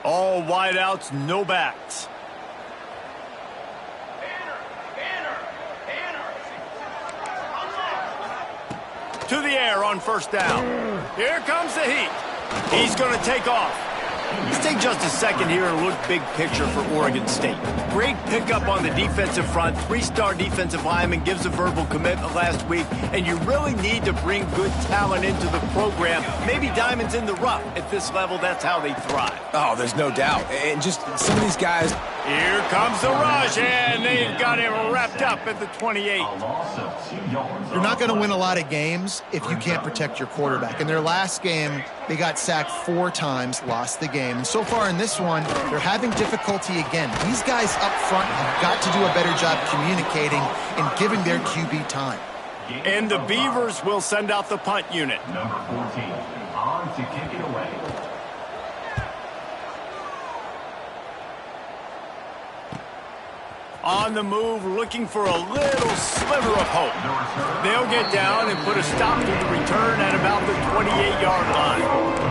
All wideouts, no backs. To the air on first down. Here comes the heat. He's going to take off. Let's take just a second here and look big picture for Oregon State. Great pickup on the defensive front. Three-star defensive lineman gives a verbal commitment last week, and you really need to bring good talent into the program. Maybe diamonds in the rough. At this level, that's how they thrive. Oh, there's no doubt. And just some of these guys. Here comes the rush, and they've got him wrapped up at the 28. You're not going to win a lot of games if you can't protect your quarterback. In their last game, they got sacked 4 times, lost the game. And so far in this one, they're having difficulty again. These guys up front have got to do a better job communicating and giving their QB time. And the Beavers will send out the punt unit. Number 14, on to kick it away. On the move, looking for a little sliver of hope. They'll get down and put a stop to the return at about the 28-yard line.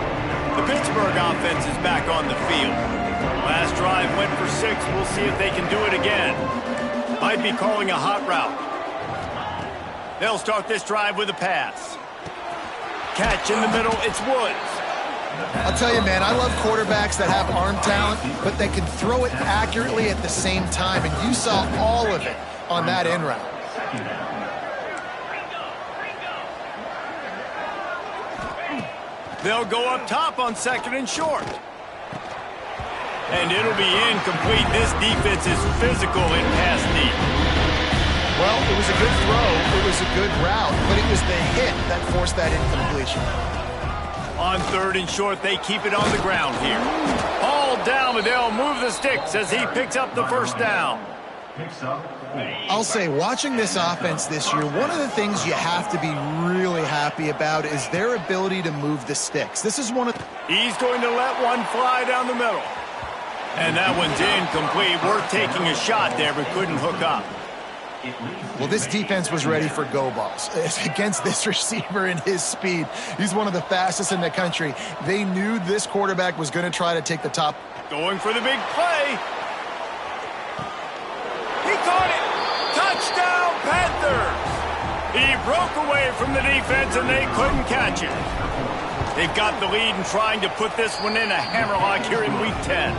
The Pittsburgh offense is back on the field. Last drive went for 6. We'll see if they can do it again. Might be calling a hot route. They'll start this drive with a pass. Catch in the middle, it's Woods. I'll tell you, man, I love quarterbacks that have arm talent, but they can throw it accurately at the same time, and you saw all of it on that end route. They'll go up top on 2nd and short. And it'll be incomplete. This defense is physical in pass deep. Well, it was a good throw, it was a good route, but it was the hit that forced that incompletion. On 3rd and short, they keep it on the ground here. All down, but they'll move the sticks as he picks up the first down. I'll say, watching this offense this year, one of the things you have to be really happy about is their ability to move the sticks. This is one of... He's going to let one fly down the middle. And that one's incomplete. Worth taking a shot there, but couldn't hook up. Well, this defense was ready for go balls against this receiver and his speed. He's one of the fastest in the country. They knew this quarterback was going to try to take the top. Going for the big play. He caught it. Touchdown, Panthers. He broke away from the defense, and they couldn't catch it. They've got the lead and trying to put this one in a hammerlock here in Week 10.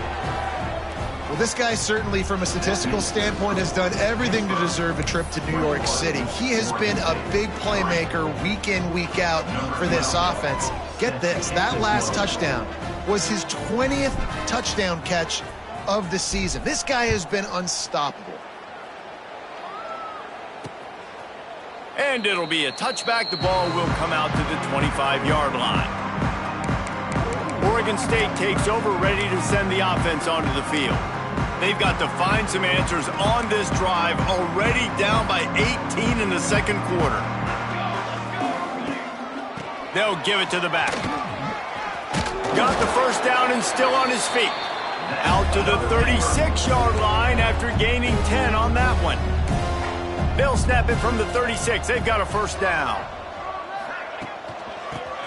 Well, this guy certainly, from a statistical standpoint, has done everything to deserve a trip to New York City. He has been a big playmaker week in, week out for this offense. Get this, that last touchdown was his 20th touchdown catch of the season. This guy has been unstoppable. And it'll be a touchback. The ball will come out to the 25-yard line. Oregon State takes over, ready to send the offense onto the field. They've got to find some answers on this drive, already down by 18 in the 2nd quarter. They'll give it to the back. Got the first down and still on his feet. Out to the 36-yard line after gaining 10 on that one. They'll snap it from the 36. They've got a first down.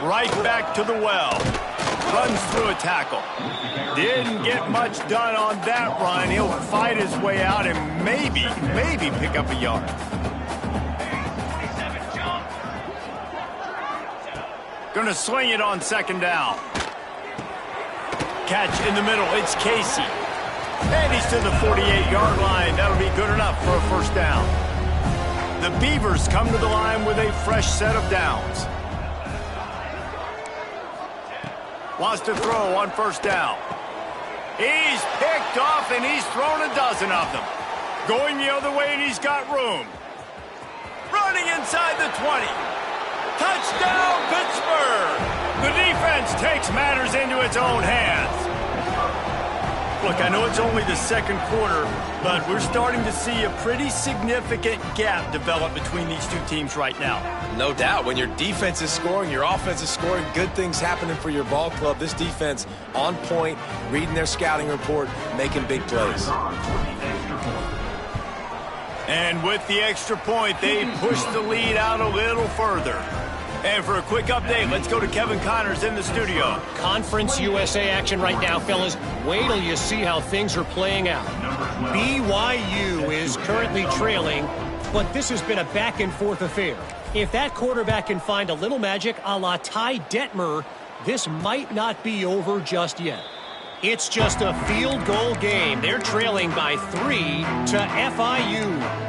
Right back to the well. Runs through a tackle. Didn't get much done on that run. He'll fight his way out and maybe pick up a yard. Gonna swing it on 2nd down. Catch in the middle. It's Casey. And he's to the 48-yard line. That'll be good enough for a first down. The Beavers come to the line with a fresh set of downs. Wants to throw on first down. He's picked off, and he's thrown a dozen of them. Going the other way, and he's got room. Running inside the 20. Touchdown, Pittsburgh! The defense takes matters into its own hands. Look, I know it's only the 2nd quarter, but we're starting to see a pretty significant gap develop between these two teams right now. No doubt. When your defense is scoring, your offense is scoring, good things happening for your ball club. This defense on point, reading their scouting report, making big plays. And with the extra point, they push the lead out a little further. And for a quick update, let's go to Kevin Connors in the studio. Conference USA action right now, fellas. Wait till you see how things are playing out. BYU is currently trailing, but this has been a back-and-forth affair. If that quarterback can find a little magic a la Ty Detmer, this might not be over just yet. It's just a field goal game. They're trailing by 3 to FIU.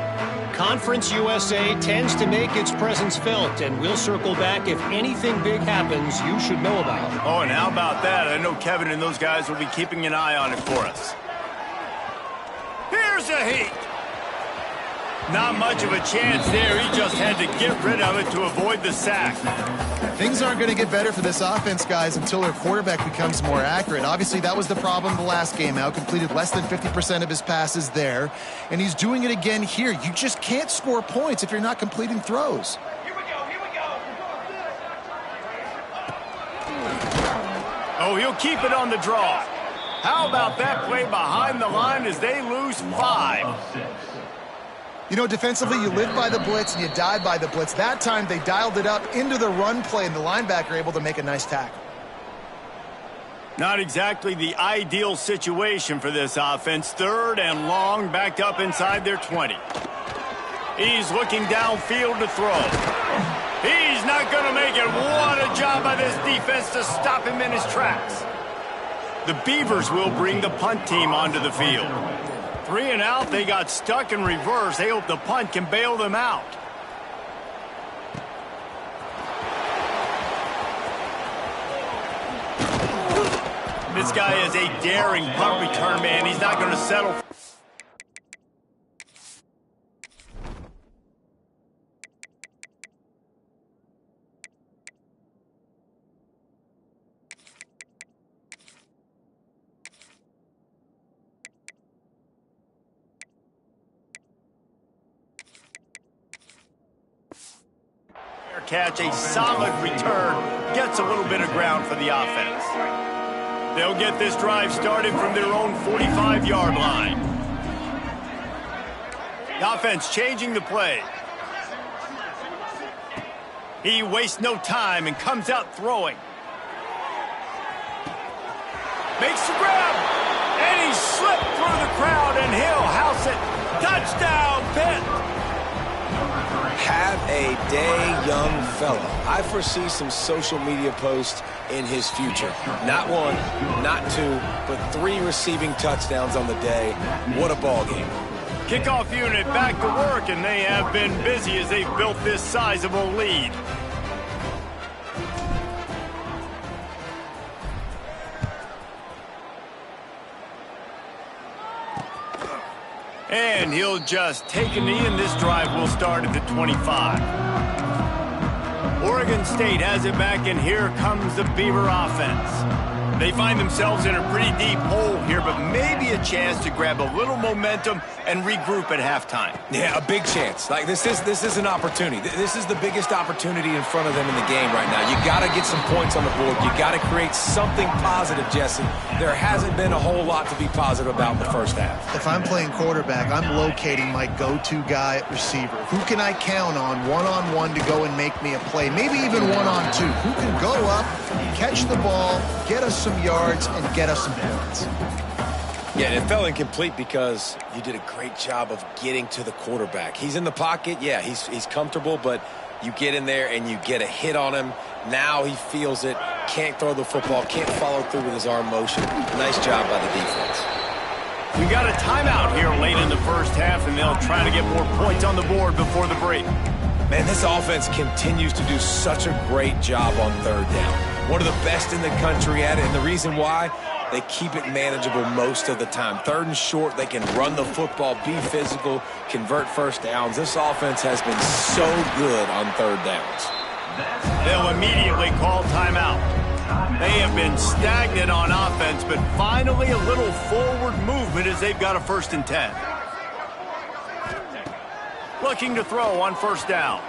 Conference USA tends to make its presence felt, and we'll circle back if anything big happens you should know about. Oh, and how about that? I know Kevin and those guys will be keeping an eye on it for us. Here's a heat. Not much of a chance there. He just had to get rid of it to avoid the sack. Things aren't going to get better for this offense, guys, until their quarterback becomes more accurate. Obviously, that was the problem the last game out. Completed less than 50% of his passes there, and he's doing it again here. You just can't score points if you're not completing throws. Here we go. Oh, he'll keep it on the draw. How about that play behind the line as they lose 5? You know, defensively, you live by the blitz and you die by the blitz. That time, they dialed it up into the run play, and the linebacker able to make a nice tackle. Not exactly the ideal situation for this offense. 3rd and long, backed up inside their 20. He's looking downfield to throw. He's not going to make it. What a job by this defense to stop him in his tracks. The Beavers will bring the punt team onto the field. 3 and out, they got stuck in reverse. They hope the punt can bail them out. This guy is a daring punt return man. He's not going to settle. Catch, a solid return, gets a little bit of ground for the offense. They'll get this drive started from their own 45-yard line. The offense changing the play. He wastes no time and comes out throwing. Makes the grab, and he slipped through the crowd, and he'll house it. Touchdown, Pitt! Have a day, young fella. I foresee some social media posts in his future. Not 1, not 2, but 3 receiving touchdowns on the day. What a ball game. Kickoff unit back to work, and they have been busy as they've built this sizable lead. And he'll just take a knee, and this drive will start at the 25. Oregon State has it back, and here comes the Beaver offense. They find themselves in a pretty deep hole here, but maybe a chance to grab a little momentum and regroup at halftime. Yeah, a big chance. Like this is an opportunity. This is the biggest opportunity in front of them in the game right now. You got to get some points on the board. You got to create something positive, Jesse. There hasn't been a whole lot to be positive about in the first half. If I'm playing quarterback, I'm locating my go-to guy at receiver. Who can I count on one-on-one to go and make me a play? Maybe even one-on-two. Who can go up, catch the ball, get us some yards, and get us some points? Yeah, and it fell incomplete because you did a great job of getting to the quarterback. He's in the pocket. Yeah, he's comfortable, but you get in there and you get a hit on him. Now he feels it, can't throw the football, can't follow through with his arm motion. Nice job by the defense. We got a timeout here late in the first half, and they'll try to get more points on the board before the break. Man, this offense continues to do such a great job on third down. One of the best in the country at it, and the reason why, they keep it manageable most of the time. 3rd and short, they can run the football, be physical, convert first downs. This offense has been so good on 3rd downs. They'll immediately call timeout. They have been stagnant on offense, but finally a little forward movement as they've got a 1st and 10. Looking to throw on 1st down.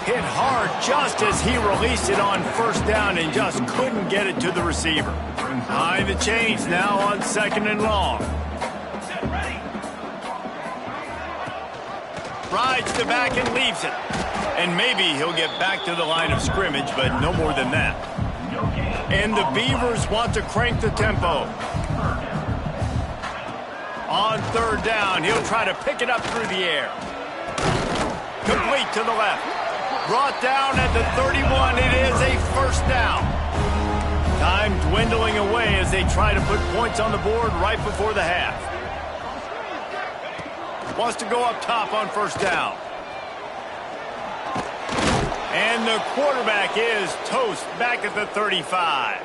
Hit hard just as he released it on 1st down and just couldn't get it to the receiver. High the chains now on 2nd and long. Rides the back and leaves it. And maybe he'll get back to the line of scrimmage, but no more than that. And the Beavers want to crank the tempo. On third down, he'll try to pick it up through the air. Complete to the left. Brought down at the 31. It is a first down. Time dwindling away as they try to put points on the board right before the half. Wants to go up top on first down. And the quarterback is toast back at the 35.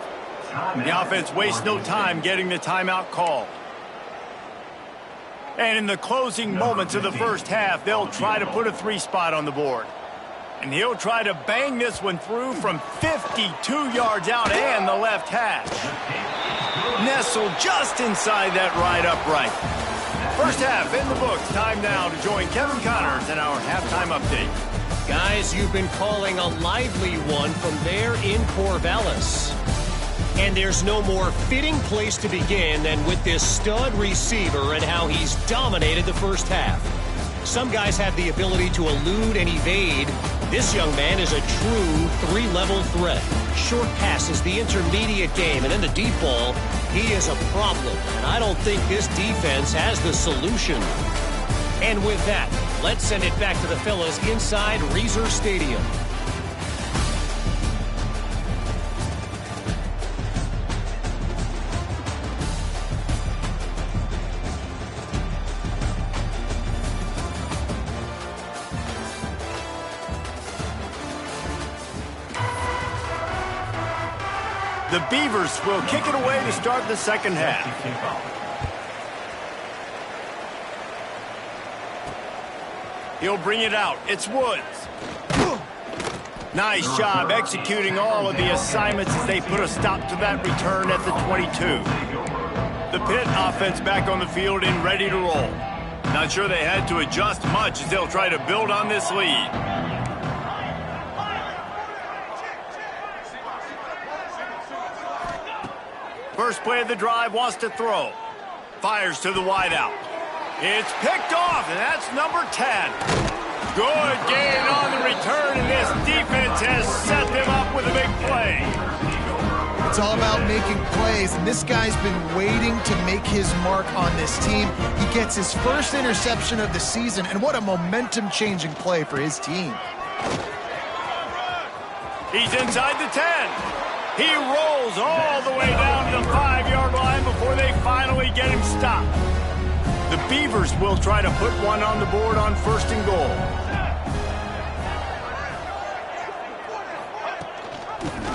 The offense wastes no time getting the timeout called. And in the closing moments of the first half, they'll try to put a 3 spot on the board. And he'll try to bang this one through from 52 yards out and the left hash. Nestled just inside that right upright. First half in the books. Time now to join Kevin Connors in our halftime update. Guys, you've been calling a lively one from there in Corvallis. And there's no more fitting place to begin than with this stud receiver and how he's dominated the first half. Some guys have the ability to elude and evade. This young man is a true 3-level threat. Short passes, the intermediate game, and in the deep ball, he is a problem. And I don't think this defense has the solution. And with that, let's send it back to the fellas inside Reser Stadium. The Beavers will kick it away to start the second half. He'll bring it out. It's Woods. Nice job executing all of the assignments as they put a stop to that return at the 22. The Pitt offense back on the field and ready to roll. Not sure they had to adjust much as they'll try to build on this lead. First play of the drive, wants to throw. Fires to the wideout. It's picked off, and that's number 10. Good gain on the return, and this defense has set them up with a big play. It's all about making plays, and this guy's been waiting to make his mark on this team. He gets his first interception of the season, and what a momentum-changing play for his team. He's inside the 10. He rolls all the way down to the 5-yard line before they finally get him stopped. The Beavers will try to put one on the board on first and goal.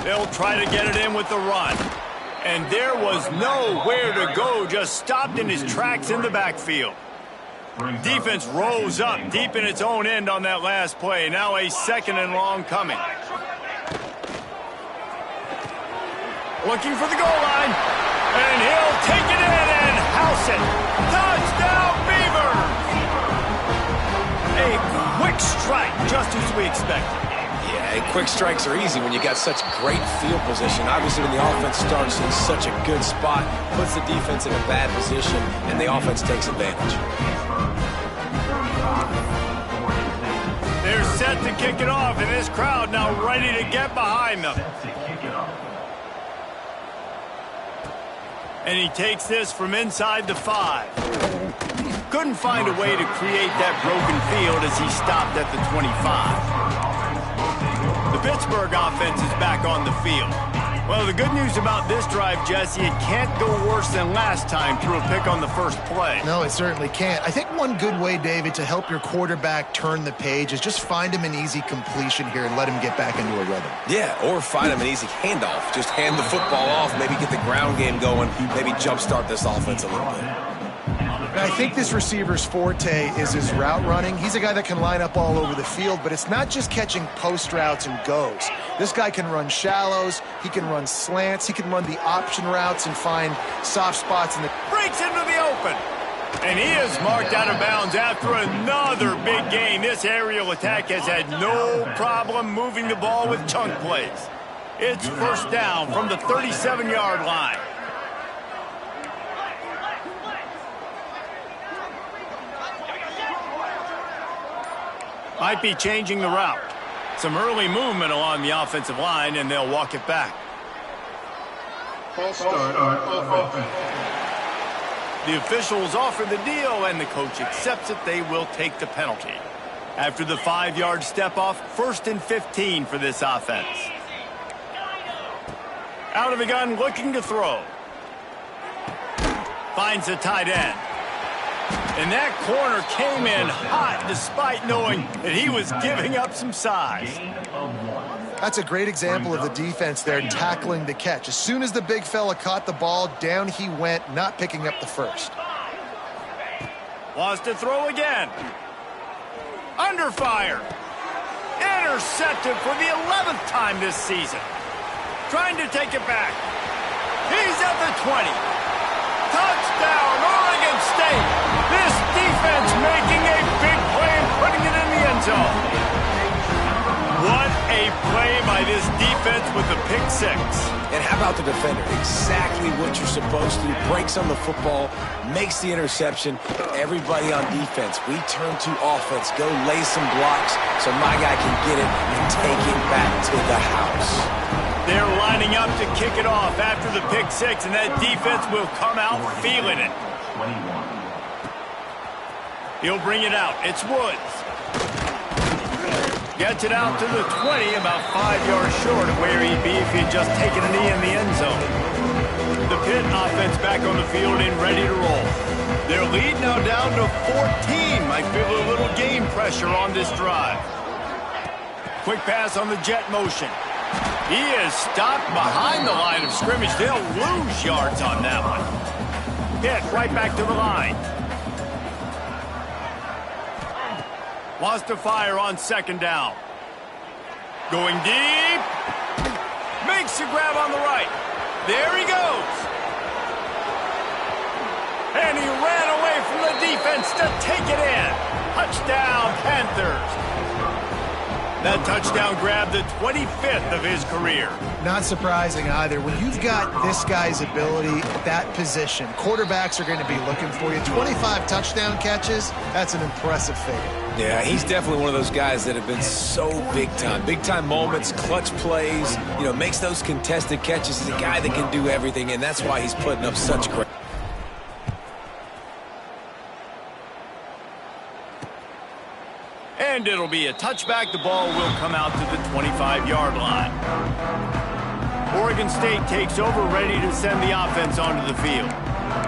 They'll try to get it in with the run. And there was nowhere to go, just stopped in his tracks in the backfield. Defense rose up deep in its own end on that last play. Now a second and long coming. Looking for the goal line. And he'll take it in and house it. Touchdown, Beavers! A quick strike, just as we expected. Yeah, quick strikes are easy when you got such great field position. Obviously, when the offense starts in such a good spot, puts the defense in a bad position, and the offense takes advantage. They're set to kick it off, and this crowd now ready to get behind them. And he takes this from inside the 5. Couldn't find a way to create that broken field as he stopped at the 25. The Pittsburgh offense is back on the field. Well, the good news about this drive, Jesse, it can't go worse than last time through a pick on the first play. No, it certainly can't. I think one good way, David, to help your quarterback turn the page is just find him an easy completion here and let him get back into a rhythm. Yeah, or find him an easy handoff. Just hand the football off, maybe get the ground game going, maybe jumpstart this offense a little bit. I think this receiver's forte is his route running. He's a guy that can line up all over the field, but it's not just catching post routes and goes. This guy can run shallows, he can run slants, he can run the option routes and find soft spots in the... Breaks into the open. And he is marked out of bounds after another big gain. This aerial attack has had no problem moving the ball with chunk plays. It's first down from the 37-yard line. Might be changing the route. Some early movement along the offensive line, and they'll walk it back. False start of offense. The officials offer the deal, and the coach accepts it. They will take the penalty. After the 5-yard step off, 1st and 15 for this offense. Out of the gun, looking to throw. Finds the tight end. And that corner came in hot despite knowing that he was giving up some size. That's a great example of the defense there tackling the catch. As soon as the big fella caught the ball, down he went, not picking up the first. Wants to throw again. Under fire. Intercepted for the 11th time this season. Trying to take it back. He's at the 20. Touchdown, Oregon State. This defense making a big play and putting it in the end zone. What a play by this defense with the pick 6. And how about the defender? Exactly what you're supposed to do. Breaks on the football, makes the interception. Everybody on defense, we turn to offense. Go lay some blocks so my guy can get it and take it back to the house. They're lining up to kick it off after the pick 6, and that defense will come out feeling it. 21. He'll bring it out. It's Woods. Gets it out to the 20, about 5 yards short of where he'd be if he'd just taken a knee in the end zone. The Pitt offense back on the field and ready to roll. Their lead now down to 14. Might feel a little game pressure on this drive. Quick pass on the jet motion. He is stopped behind the line of scrimmage. They'll lose yards on that one. Pitt right back to the line. Wants to fire on 2nd down. Going deep. Makes the grab on the right. There he goes. And he ran away from the defense to take it in. Touchdown, Panthers. That touchdown grabbed the 25th of his career. Not surprising either. When you've got this guy's ability at that position, quarterbacks are going to be looking for you. 25 touchdown catches, that's an impressive figure. Yeah, he's definitely one of those guys that have been so big time. Big time moments, clutch plays, makes those contested catches. He's a guy that can do everything, and that's why he's putting up such great. And it'll be a touchback. The ball will come out to the 25-yard line. Oregon State takes over, ready to send the offense onto the field.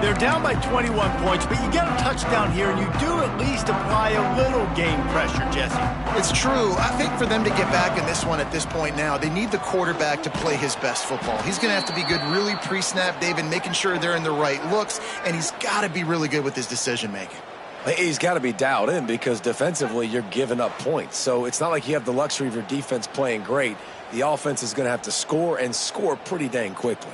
They're down by 21 points, but you get a touchdown here, and you do at least apply a little game pressure, Jesse. It's true. I think for them to get back in this one at this point now, they need the quarterback to play his best football. He's going to have to be good really pre-snap, David, making sure they're in the right looks, and he's got to be really good with his decision-making. He's got to be dialed in because defensively you're giving up points. So it's not like you have the luxury of your defense playing great. The offense is going to have to score and score pretty dang quickly.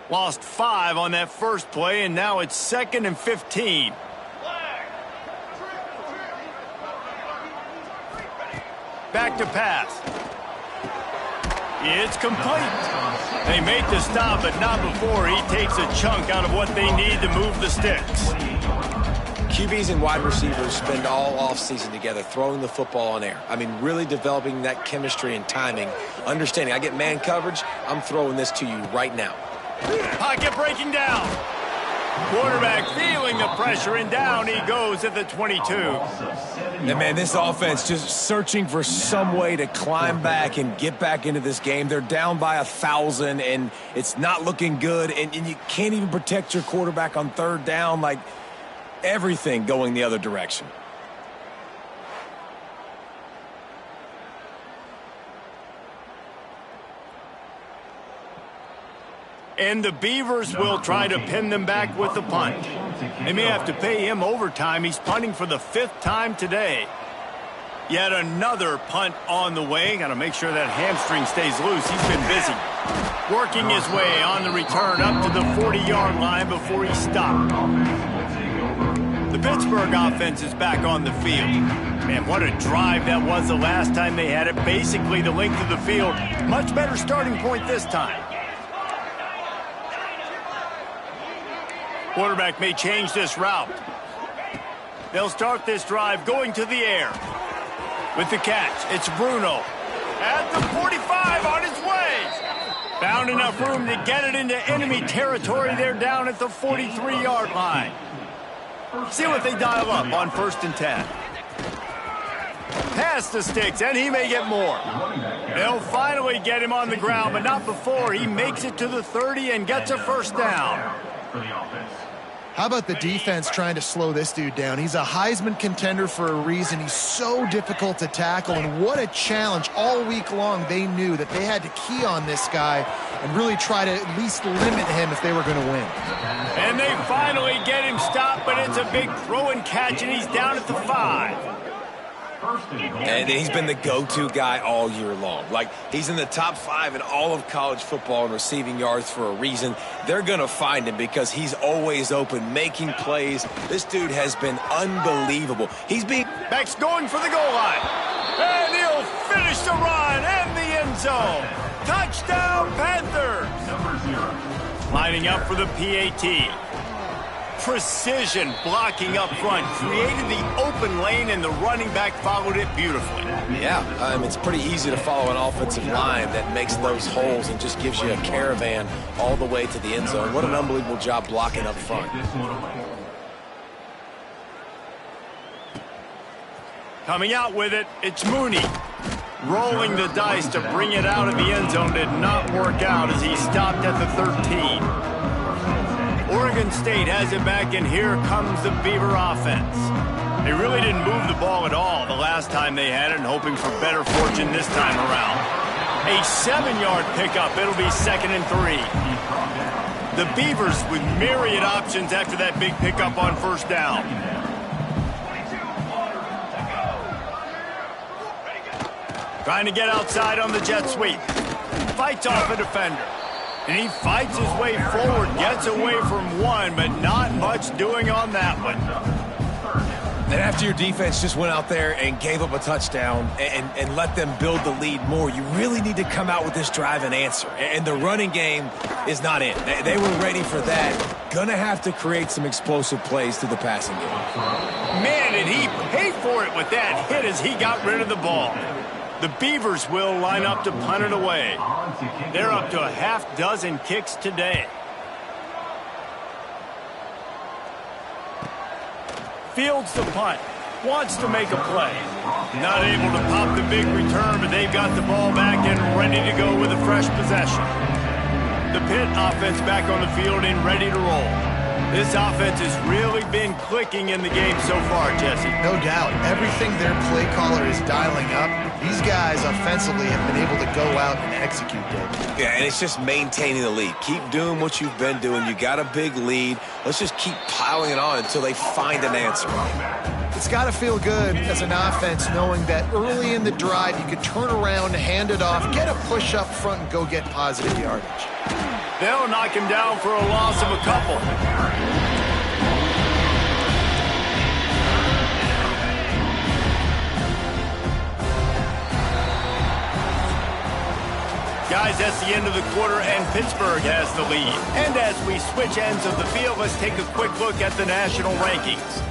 Lost 5 on that first play, and now it's 2nd and 15. Back to pass. It's complete. They make the stop, but not before he takes a chunk out of what they need to move the sticks. QBs and wide receivers spend all offseason together throwing the football on air. I mean, really developing that chemistry and timing. Understanding, I get man coverage, I'm throwing this to you right now. Pocket breaking down. Quarterback feeling the pressure, and down he goes at the 22. And man, this offense just searching for some way to climb back and get back into this game. They're down by 1,000, and it's not looking good, and you can't even protect your quarterback on 3rd down. Like, everything going the other direction. And the Beavers will try to pin them back with the punt. They may have to pay him overtime. He's punting for the 5th time today. Yet another punt on the way. Got to make sure that hamstring stays loose. He's been busy. Working his way on the return up to the 40-yard line before he stopped. The Pittsburgh offense is back on the field. Man, what a drive that was the last time they had it. Basically the length of the field. Much better starting point this time. Quarterback may change this route. They'll start this drive going to the air. With the catch, it's Bruno. At the 45 on his way. Found enough room to get it into enemy territory. They're down at the 43-yard line. See what they dial up on 1st and 10. Pass the sticks, and he may get more. They'll finally get him on the ground, but not before he makes it to the 30 and gets a first down. How about the defense trying to slow this dude down? He's a Heisman contender for a reason. He's so difficult to tackle, and what a challenge. All week long, they knew that they had to key on this guy and really try to at least limit him if they were going to win. And they finally get him stopped, but it's a big throw and catch, and he's down at the 5. And he's been the go-to guy all year long. Like, he's in the top 5 in all of college football in receiving yards for a reason. They're going to find him because he's always open, making plays. This dude has been unbelievable. Back's going for the goal line. And he'll finish the run and the end zone. Touchdown, Panthers. Lining up for the PAT. Precision blocking up front, created the open lane, and the running back followed it beautifully. Yeah, it's pretty easy to follow an offensive line that makes those holes and just gives you a caravan all the way to the end zone. What an unbelievable job blocking up front. Coming out with it, it's Mooney. Rolling the dice to bring it out of the end zone did not work out as he stopped at the 13. Oregon State has it back, and here comes the Beaver offense. They really didn't move the ball at all the last time they had it, and hoping for better fortune this time around. A 7-yard pickup. It'll be 2nd and 3. The Beavers with myriad options after that big pickup on 1st down. Trying to get outside on the jet sweep. Fights off a defender. And he fights his way forward, gets away from one, but not much doing on that one. And after your defense just went out there and gave up a touchdown and let them build the lead more, you really need to come out with this drive and answer. And the running game is not it. They were ready for that. Gonna have to create some explosive plays through the passing game. Man, did he pay for it with that hit as he got rid of the ball. The Beavers will line up to punt it away. They're up to a half-dozen kicks today. Fields the punt. Wants to make a play. Not able to pop the big return, but they've got the ball back and ready to go with a fresh possession. The Pitt offense back on the field and ready to roll. This offense has really been clicking in the game so far, Jesse. No doubt. Everything their play caller is dialing up, these guys offensively have been able to go out and execute that. Yeah, and it's just maintaining the lead. Keep doing what you've been doing. You got a big lead. Let's just keep piling it on until they find an answer. It's got to feel good as an offense knowing that early in the drive you could turn around, hand it off, get a push up front, and go get positive yardage. They'll knock him down for a loss of a couple. Guys, that's the end of the quarter, and Pittsburgh has the lead. And as we switch ends of the field, let's take a quick look at the national rankings.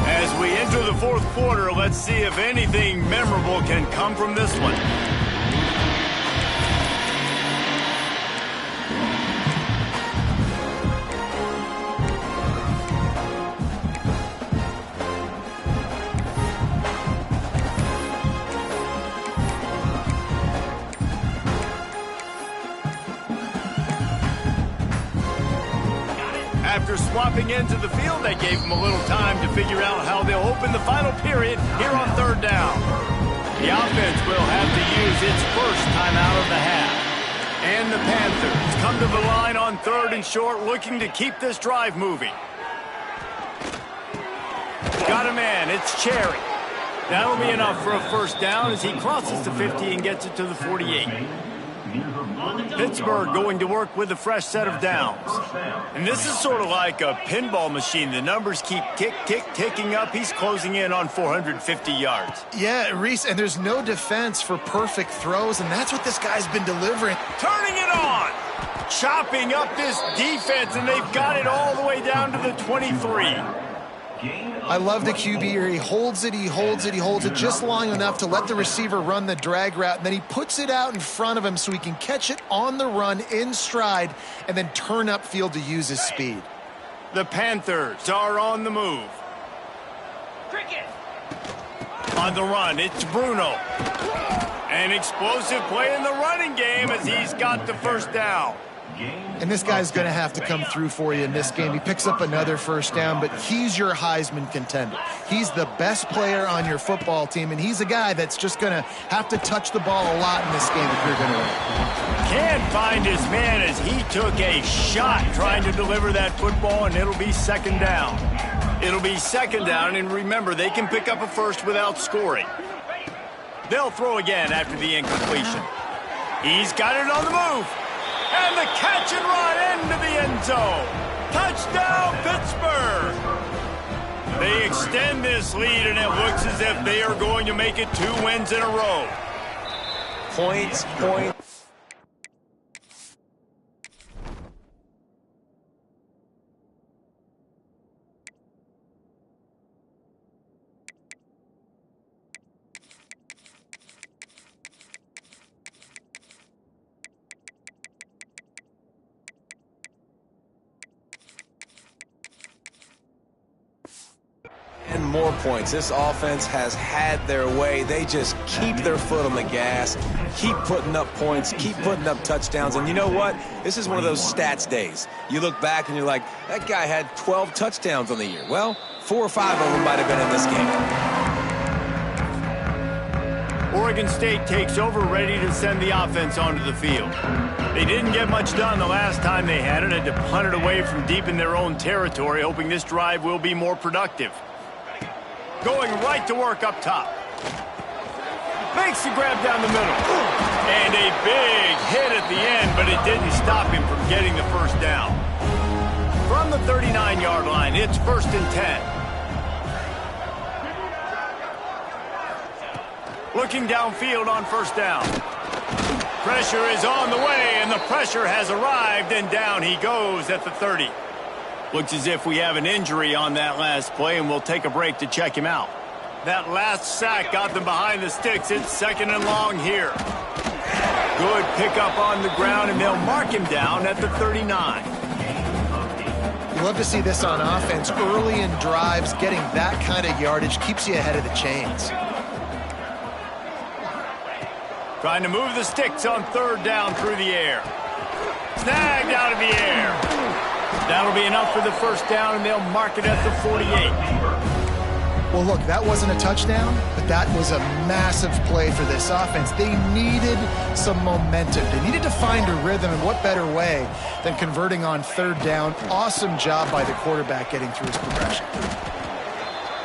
As we enter the 4th quarter, let's see if anything memorable can come from this one. After swapping into the field, that gave them a little time to figure out how they'll open the final period here on 3rd down. The offense will have to use its first timeout of the half. And the Panthers come to the line on 3rd and short, looking to keep this drive moving. Got a man, it's Cherry. That'll be enough for a first down as he crosses the 50 and gets it to the 48. Pittsburgh going to work with a fresh set of downs. And this is sort of like a pinball machine. The numbers keep ticking up. He's closing in on 450 yards. Yeah, Reese, and there's no defense for perfect throws, and that's what this guy's been delivering. Turning it on! Chopping up this defense, and they've got it all the way down to the 23. I love the QB here. He holds it just long enough to let the receiver run the drag route, and then he puts it out in front of him so he can catch it on the run in stride and then turn upfield to use his speed. The Panthers are on the move. On the run, it's Bruno. An explosive play in the running game as he's got the first down. And this guy's going to have to come through for you in this game. He picks up another first down, but he's your Heisman contender. He's the best player on your football team, and he's a guy that's just going to have to touch the ball a lot in this game if you're going to win. Can't find his man as he took a shot trying to deliver that football, and it'll be second down. It'll be second down, and remember, they can pick up a first without scoring. They'll throw again after the incompletion. He's got it on the move. And the catch and run into the end zone. Touchdown, Pittsburgh. They extend this lead, and it looks as if they are going to make it 2 wins in a row. Points. And more points. This offense has had their way. They just keep their foot on the gas, keep putting up points, keep putting up touchdowns. And you know what? This is one of those stats days. You look back and you're like, that guy had 12 touchdowns on the year. Well, 4 or 5 of them might have been in this game. Oregon State takes over, ready to send the offense onto the field. They didn't get much done the last time they had it. Had to punt it away from deep in their own territory, hoping this drive will be more productive. Going right to work up top. Makes the grab down the middle. And a big hit at the end, but it didn't stop him from getting the first down. From the 39-yard line, it's 1st and 10. Looking downfield on first down. Pressure is on the way, and the pressure has arrived, and down he goes at the 30. Looks as if we have an injury on that last play, and we'll take a break to check him out. That last sack got them behind the sticks. It's 2nd and long here. Good pickup on the ground, and they'll mark him down at the 39. You love to see this on offense. Early in drives, getting that kind of yardage keeps you ahead of the chains. Trying to move the sticks on 3rd down through the air. Snagged out of the air. That'll be enough for the first down, and they'll mark it at the 48. Well, look, that wasn't a touchdown, but that was a massive play for this offense. They needed some momentum. They needed to find a rhythm, and what better way than converting on 3rd down. Awesome job by the quarterback getting through his progression.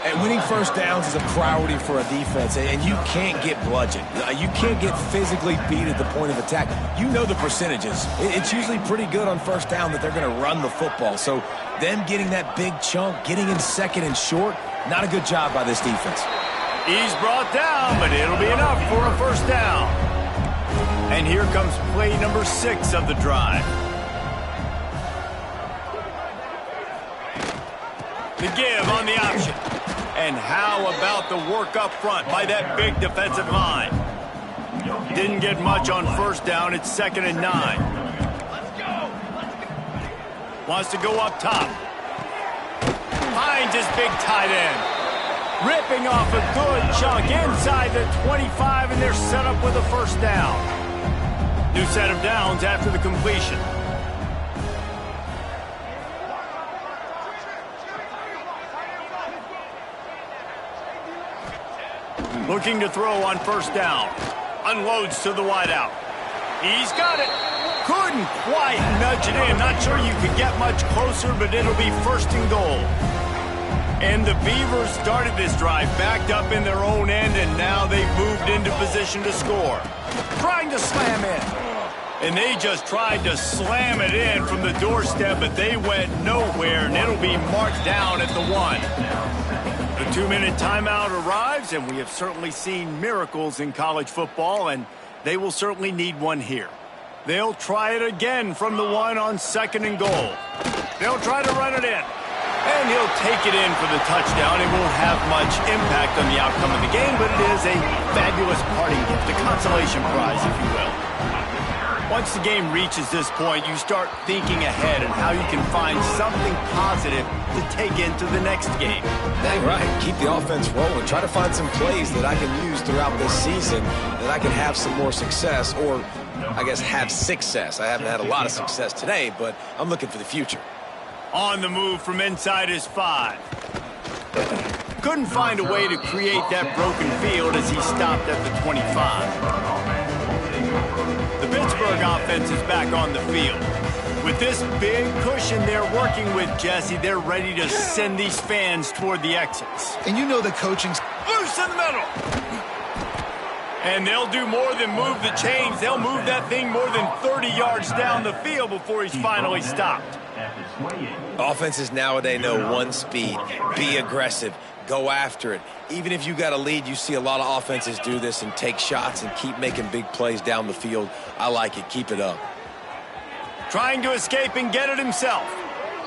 And winning first downs is a priority for a defense, and you can't get bludgeoned. You can't get physically beat at the point of attack. You know the percentages. It's usually pretty good on first down that they're going to run the football. So them getting that big chunk, getting in 2nd and short, not a good job by this defense. He's brought down, but it'll be enough for a first down. And here comes play number 6 of the drive. The give on the option. And how about the work up front by that big defensive line? Didn't get much on first down. It's 2nd and 9. Wants to go up top. Finds his big tight end. Ripping off a good chunk inside the 25, and they're set up with a first down. New set of downs after the completion. Looking to throw on first down. Unloads to the wideout. He's got it. Couldn't quite nudge it in. Not sure you could get much closer, but it'll be 1st and goal. And the Beavers started this drive backed up in their own end, and now they've moved into position to score. Trying to slam in. And they just tried to slam it in from the doorstep, but they went nowhere, and it'll be marked down at the 1. The 2-minute timeout arrives, and we have certainly seen miracles in college football, and they will certainly need one here. They'll try it again from the 1 on 2nd and goal. They'll try to run it in. And he'll take it in for the touchdown. It won't have much impact on the outcome of the game, but it is a fabulous parting gift, a consolation prize, if you will. Once the game reaches this point, you start thinking ahead and how you can find something positive to take into the next game. Dang right. Keep the offense rolling. Try to find some plays that I can use throughout this season that I can have some more success, or I guess have success. I haven't had a lot of success today, but I'm looking for the future. On the move from inside his 5. Couldn't find a way to create that broken field as he stopped at the 25. The Pittsburgh offense is back on the field. With this big cushion they're working with, Jesse, they're ready to send these fans toward the exits. And you know the coaching's loose in the middle. And they'll do more than move the chains. They'll move that thing more than 30 yards down the field before he's finally stopped. Offenses nowadays know one speed. Be aggressive. Go after it. Even if you got a lead, you see a lot of offenses do this and take shots and keep making big plays down the field. I like it. Keep it up. Trying to escape and get it himself.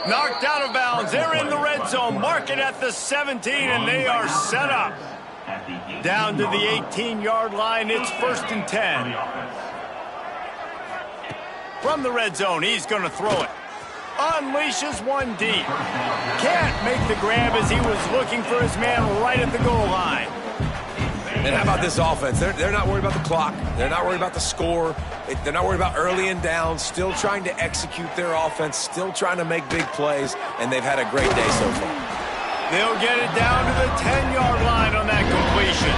Knocked out of bounds. They're in the red zone. Mark it at the 17, and they are set up. Down to the 18-yard line. It's 1st and 10. From the red zone, he's going to throw it. Unleashes one deep. Can't make the grab as he was looking for his man right at the goal line. And how about this offense? They're not worried about the clock. They're not worried about the score. They're not worried about early and down. Still trying to execute their offense. Still trying to make big plays. And they've had a great day so far. They'll get it down to the 10-yard line on that completion.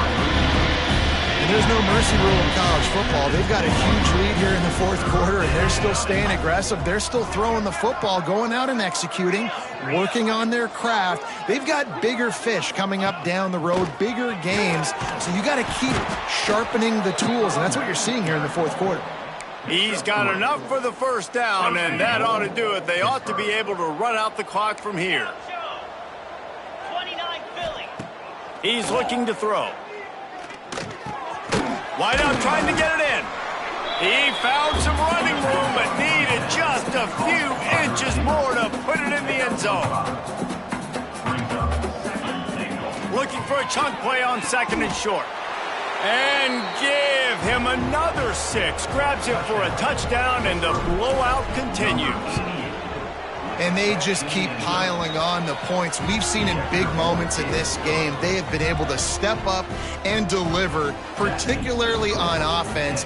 And there's no mercy rule in college football. They've got a huge lead here in the 4th quarter, and they're still staying aggressive. They're still throwing the football, going out and executing, working on their craft. They've got bigger fish coming up down the road, bigger games. So you got to keep sharpening the tools, and that's what you're seeing here in the 4th quarter. He's got enough for the 1st down, and that ought to do it. They ought to be able to run out the clock from here. He's looking to throw. Wide out trying to get it in. He found some running room, but needed just a few inches more to put it in the end zone. Looking for a chunk play on 2nd and short. And give him another 6. Grabs it for a touchdown, and the blowout continues. And they just keep piling on the points. We've seen in big moments in this game, they have been able to step up and deliver, particularly on offense.